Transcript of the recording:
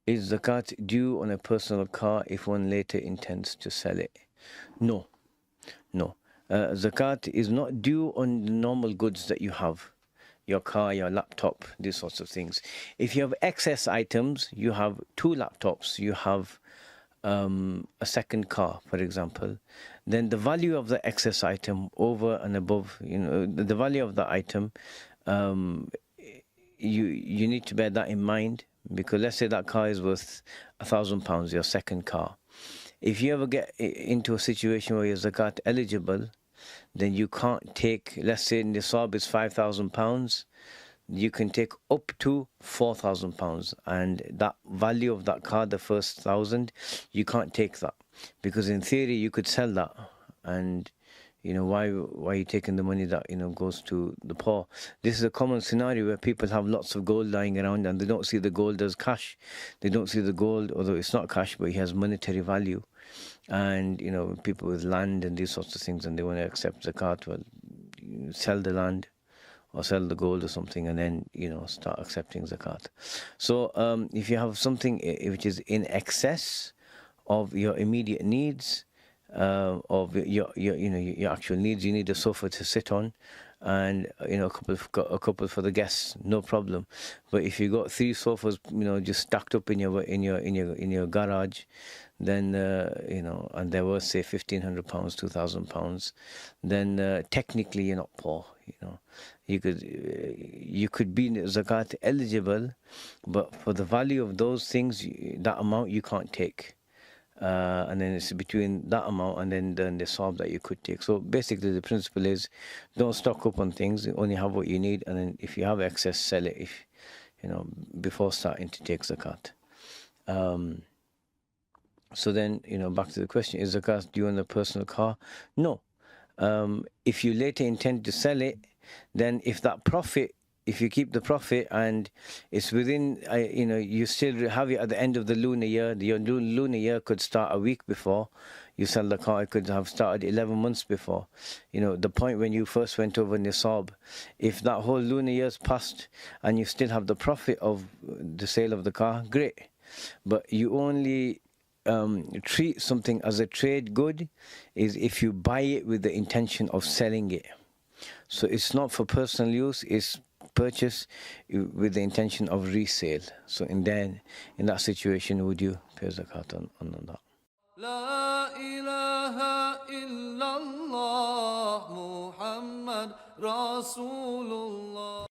Is zakat due on a personal car if one later intends to sell it? No, no. Zakat is not due on the normal goods that you have, your car, your laptop, these sorts of things. If you have excess items, you have two laptops, you have a second car, for example, then the value of the excess item over and above, the value of the item, you need to bear that in mind, because let's say that car is worth £1,000, your second car. If you ever get into a situation where you're zakat eligible, then you can't take, let's say nisab is £5,000, you can take up to £4,000, and that value of that car, the first 1,000, you can't take that, because in theory you could sell that, and why are you taking the money that goes to the poor? This is a common scenario where people have lots of gold lying around and they don't see the gold as cash. They don't see the gold, although it's not cash, but it has monetary value. And people with land and these sorts of things, and they want to accept zakat, well, sell the land or sell the gold or something, and then start accepting zakat. So if you have something which is in excess of your immediate needs, of your actual needs, you need a sofa to sit on, and a couple for the guests, no problem. But if you got 3 sofas just stacked up in your garage, then and they're worth say £1,500, £2,000, then technically you're not poor. You could be zakat eligible, but for the value of those things, that amount you can't take. And then it's between that amount and then the nisab that you could take. So basically the principle is, don't stock up on things, only have what you need, and then if you have excess, sell it before starting to take zakat. So then back to the question, is zakat due on a personal car? No. If you later intend to sell it, then if you keep the profit and it's within, you still have it at the end of the lunar year. Your lunar year could start a week before you sell the car. It could have started 11 months before. The point when you first went over nisab. If that whole lunar year's passed and you still have the profit of the sale of the car, great. But you only treat something as a trade good is if you buy it with the intention of selling it. So it's not for personal use, it's purchase with the intention of resale. So in that situation, would you pay zakat on that? La ilaha illallah Muhammad Rasulullah.